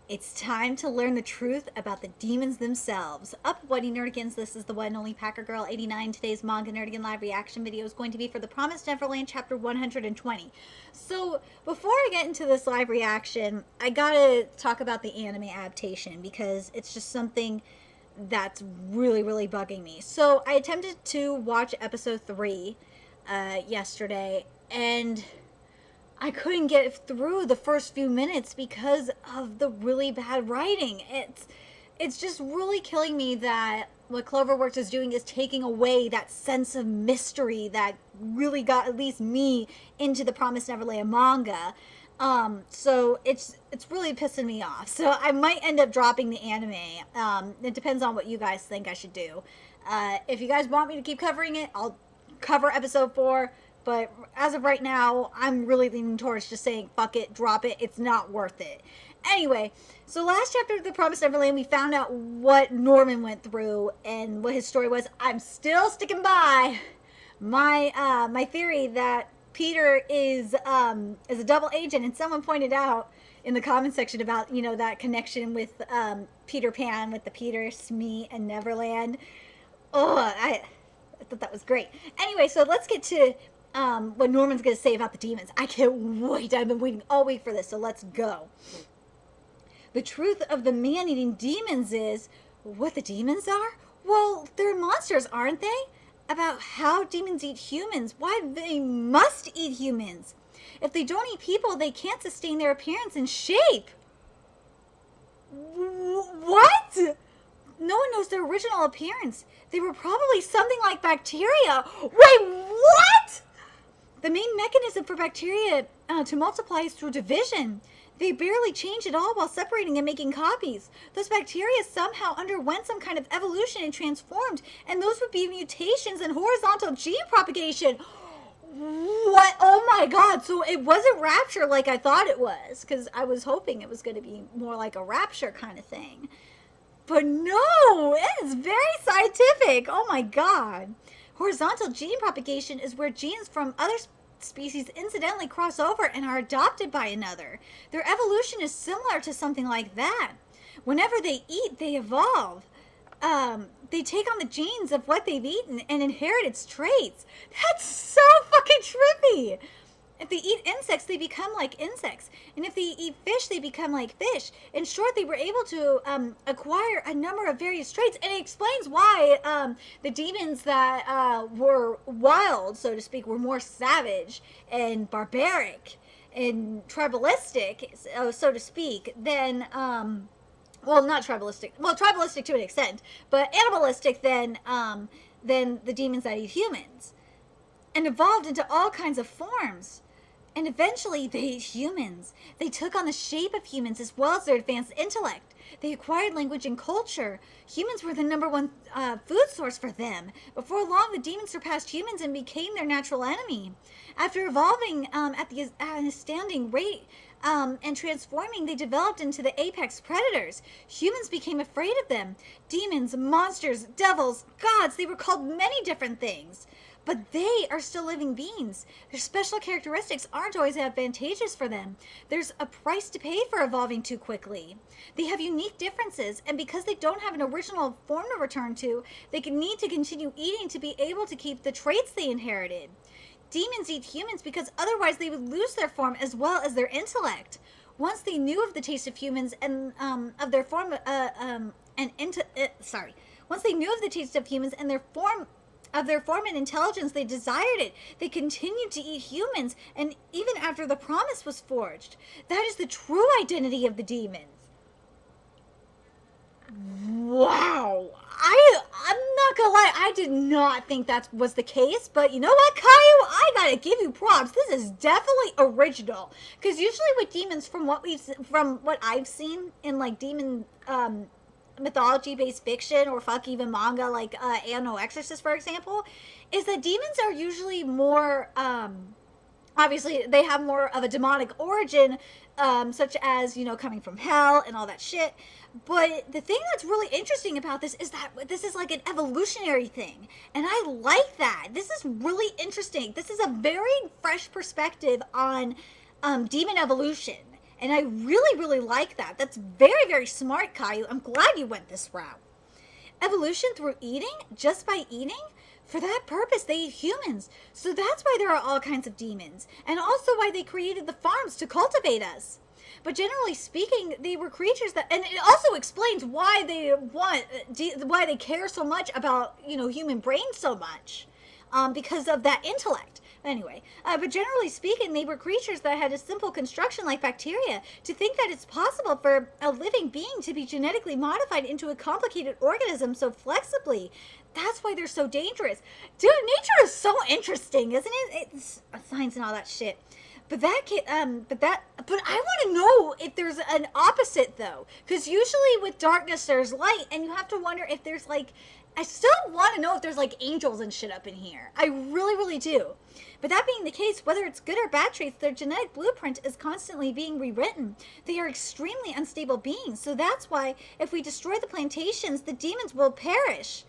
It's time to learn the truth about the demons themselves. Up, Whitey Nerdigans, this is the one and only Packer Girl 89. Today's Manga Nerdigan live reaction video is going to be for The Promised Neverland chapter 120. So, before I get into this live reaction, I gotta talk about the anime adaptation because it's just something that's really bugging me. So, I attempted to watch episode 3 yesterday, and I couldn't get through the first few minutes because of the really bad writing. It's just really killing me that what Cloverworks is doing is taking away that sense of mystery that really got at least me into the Promised Neverland manga. So it's really pissing me off. So I might end up dropping the anime. It depends on what you guys think I should do. If you guys want me to keep covering it, I'll cover episode 4. But as of right now, I'm really leaning towards just saying, fuck it, drop it, it's not worth it. Anyway, so last chapter of The Promised Neverland, we found out what Norman went through and what his story was. I'm still sticking by my theory that Peter is a double agent, and someone pointed out in the comment section about, you know, that connection with Peter Pan, with the Peter, Smee, and Neverland. Oh, I thought that was great. Anyway, so let's get to what Norman's going to say about the demons. I can't wait. I've been waiting all week for this, so let's go. The truth of the man-eating demons is what the demons are? Well, they're monsters, aren't they? About how demons eat humans, why they must eat humans. If they don't eat people, they can't sustain their appearance and shape. What? No one knows their original appearance. They were probably something like bacteria. Wait, what? The main mechanism for bacteria to multiply is through division. They barely change at all while separating and making copies. Those bacteria somehow underwent some kind of evolution and transformed, and those would be mutations and horizontal gene propagation. What? Oh my god, so it wasn't rapture like I thought it was, because I was hoping it was going to be more like a rapture kind of thing. But no, it is very scientific. Oh my god. Horizontal gene propagation is where genes from other species incidentally cross over and are adopted by another. Their evolution is similar to something like that. Whenever they eat, they evolve. They take on the genes of what they've eaten and inherit its traits. That's so fucking trippy. If they eat insects, they become like insects. And if they eat fish, they become like fish. In short, they were able to acquire a number of various traits. And it explains why the demons that were wild, so to speak, were more savage and barbaric and tribalistic, so to speak, than... well, not tribalistic. Well, tribalistic to an extent, but animalistic than the demons that eat humans. And evolved into all kinds of forms. And eventually, they ate humans. They took on the shape of humans as well as their advanced intellect. They acquired language and culture. Humans were the #1 food source for them. Before long, the demons surpassed humans and became their natural enemy. After evolving at an astounding rate and transforming, they developed into the apex predators. Humans became afraid of them. Demons, monsters, devils, gods, they were called many different things. But they are still living beings. Their special characteristics aren't always advantageous for them. There's a price to pay for evolving too quickly. They have unique differences, and because they don't have an original form to return to, they need to continue eating to be able to keep the traits they inherited. Demons eat humans because otherwise they would lose their form as well as their intellect. Once they knew of the taste of humans and of their form once they knew of the taste of humans and their form and intelligence, they desired it. They continued to eat humans, and even after the promise was forged. That is the true identity of the demons. Wow. I'm not gonna lie, I did not think that was the case, but you know what, Caillou? I gotta give you props. This is definitely original. Because usually with demons, from what I've seen in like demon mythology-based fiction or fuck even manga like Anno Exorcist, for example, is that demons are usually more obviously they have more of a demonic origin, such as, you know, coming from hell and all that shit. But the thing that's really interesting about this is that this is like an evolutionary thing, and I like that. This is really interesting. This is a very fresh perspective on demon evolution And I really, really like that. That's very, very smart, Caillou. I'm glad you went this route. Evolution through eating, just by eating? For that purpose, they eat humans. So that's why there are all kinds of demons. And also why they created the farms to cultivate us. But generally speaking, they were creatures that, and it also explains why they why they care so much about, human brains so much. Because of that intellect. Anyway, but generally speaking, they were creatures that had a simple construction like bacteria. To think that it's possible for a living being to be genetically modified into a complicated organism so flexibly, that's why they're so dangerous. Dude, nature is so interesting, isn't it? It's science and all that shit. But I want to know if there's an opposite though, because usually with darkness there's light, and you have to wonder if there's I still want to know if there's angels and shit up in here. I really, really do. But that being the case, whether it's good or bad traits, their genetic blueprint is constantly being rewritten. They are extremely unstable beings, so that's why if we destroy the plantations, the demons will perish.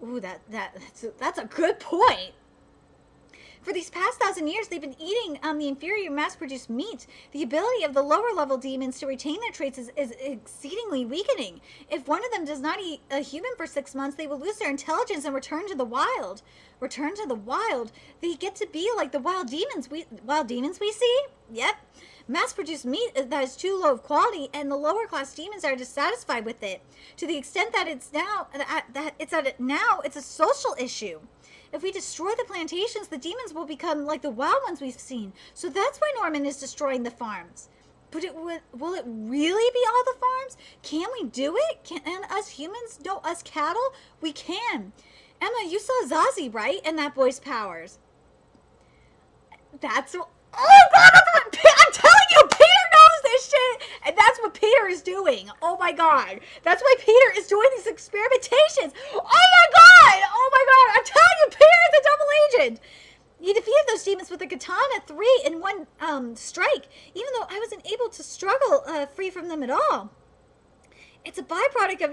Ooh, that's a good point. For these past 1,000 years, they've been eating the inferior mass-produced meat. The ability of the lower-level demons to retain their traits is exceedingly weakening. If one of them does not eat a human for 6 months, they will lose their intelligence and return to the wild. Return to the wild? They get to be like the wild demons we see? Yep. Mass-produced meat that is too low of quality, and the lower-class demons are dissatisfied with it, to the extent that it's a social issue. If we destroy the plantations, the demons will become like the wild ones we've seen. So that's why Norman is destroying the farms. But will it really be all the farms? Can we do it? Can us humans, no, us cattle? We can. Emma, you saw Zazie, right? And that boy's powers. Oh God, I'm telling you, Peter knows this shit. And that's what Peter is doing. Oh my God. That's why Peter is doing these experimentations. Oh my God. Oh my God. I'm telling you, Peter is a double agent. He defeated those demons with a katana 3 in one strike, even though I wasn't able to struggle free from them at all. It's a byproduct of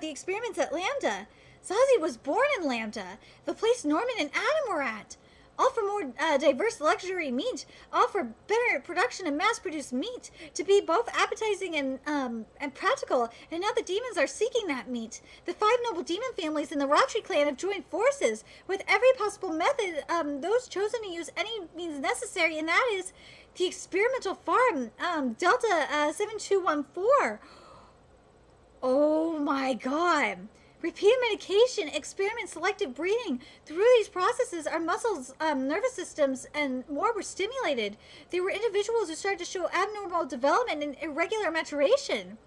the experiments at Lambda. Zazie was born in Lambda, the place Norman and Adam were at. All for more diverse luxury meat, all for better production of mass-produced meat, to be both appetizing and practical, and now the demons are seeking that meat. The 5 noble demon families in the Rotary clan have joined forces with every possible method, those chosen to use any means necessary, and that is the experimental farm, Delta 7214. Oh my God. Repeated medication, experiment, selective breeding. Through these processes, our muscles, nervous systems, and more were stimulated. They were individuals who started to show abnormal development and irregular maturation.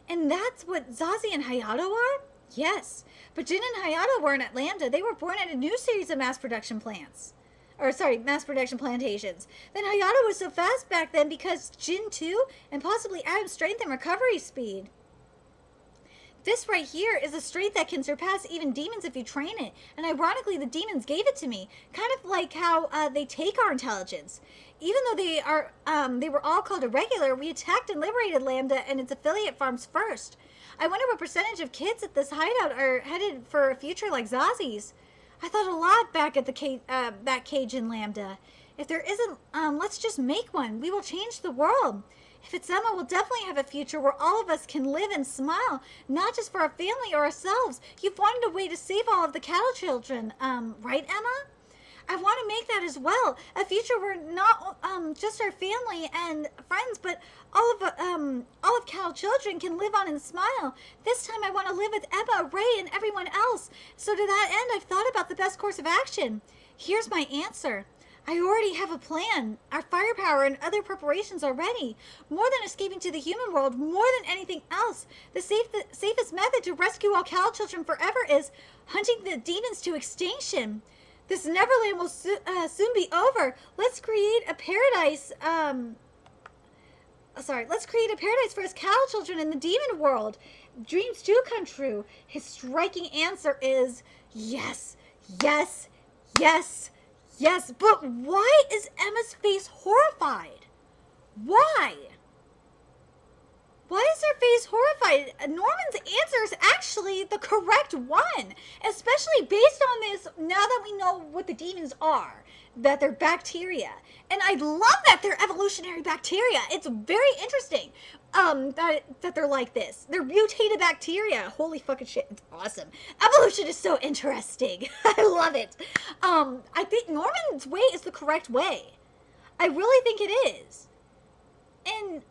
And that's what Zazie and Hayato are? Yes. But Jin and Hayato weren't at Lambda. They were born at a new series of mass production plantations. Then Hayato was so fast back then because Jin too, and possibly Adam's strength and recovery speed. This right here is a strength that can surpass even demons if you train it. And ironically, the demons gave it to me. Kind of like how they take our intelligence. Even though they were all called irregular, we attacked and liberated Lambda and its affiliate farms first. I wonder what percentage of kids at this hideout are headed for a future like Zazie's. I thought a lot back at that cage in Lambda. If there isn't, let's just make one. We will change the world. If it's Emma, we'll definitely have a future where all of us can live and smile, not just for our family or ourselves. You've wanted a way to save all of the cattle children, right, Emma? I want to make that as well. A future where not just our family and friends, but all of cattle children can live on and smile. This time I want to live with Emma, Ray, and everyone else. So to that end, I've thought about the best course of action. Here's my answer. I already have a plan. Our firepower and other preparations are ready. More than escaping to the human world, more than anything else, the safest method to rescue all cattle children forever is hunting the demons to extinction. This Neverland will soon be over. Let's create a paradise. Let's create a paradise for us cattle children in the demon world. Dreams do come true. His striking answer is yes, yes, yes. Yes, but why is Emma's face horrified? Why? Why is her face horrified? god, Norman's answer is actually the correct one. Especially based on this, now that we know what the demons are. That they're bacteria. And I love that they're evolutionary bacteria. It's very interesting that they're like this. They're mutated bacteria. Holy fucking shit. It's awesome. Evolution is so interesting. I love it. I think Norman's way is the correct way. I really think it is. And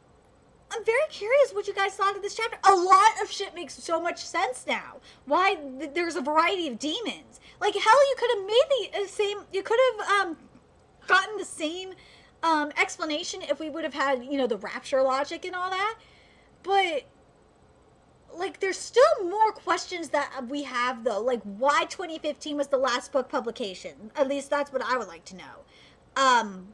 I'm very curious what you guys thought of this chapter. A lot of shit makes so much sense now. Why there's a variety of demons. Like, hell, you could have made the same, you could have gotten the same explanation if we would have had, you know, the rapture logic and all that. But, like, there's still more questions that we have, though. Like, why 2015 was the last book publication. At least that's what I would like to know.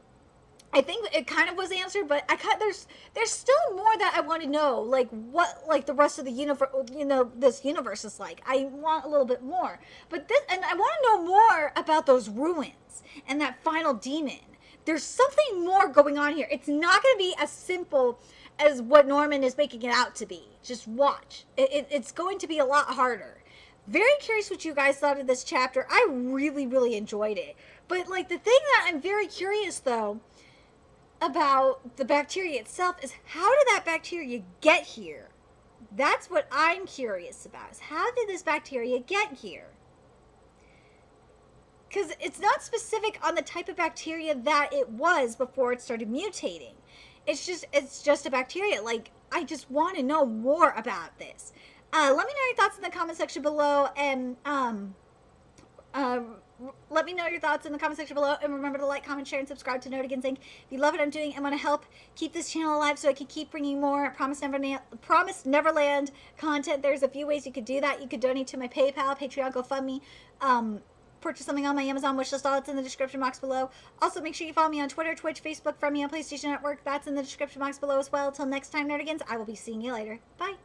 I think it kind of was answered, but there's still more that I want to know, like what like the rest of the universe, you know, this universe is like. I want a little bit more, but and I want to know more about those ruins and that final demon. There's something more going on here. It's not going to be as simple as what Norman is making it out to be. Just watch. It's going to be a lot harder. Very curious what you guys thought of this chapter. I really, really enjoyed it. But like the thing that I'm very curious though about the bacteria itself is, how did that bacteria get here? That's what I'm curious about, is how did this bacteria get here? Because it's not specific on the type of bacteria that it was before it started mutating. It's just a bacteria. Like, I just want to know more about this. Let me know your thoughts in the comment section below, and let me know your thoughts in the comment section below, and remember to like, comment, share, and subscribe to Nerdigans Inc. If you love what I'm doing and want to help keep this channel alive so I can keep bringing more Promised Neverland content, there's a few ways you could do that. You could donate to my PayPal, Patreon, GoFundMe, purchase something on my Amazon wishlist. All that's in the description box below. Also, make sure you follow me on Twitter, Twitch, Facebook, from me on PlayStation Network. That's in the description box below as well. Until next time, Nerdigans, I will be seeing you later. Bye.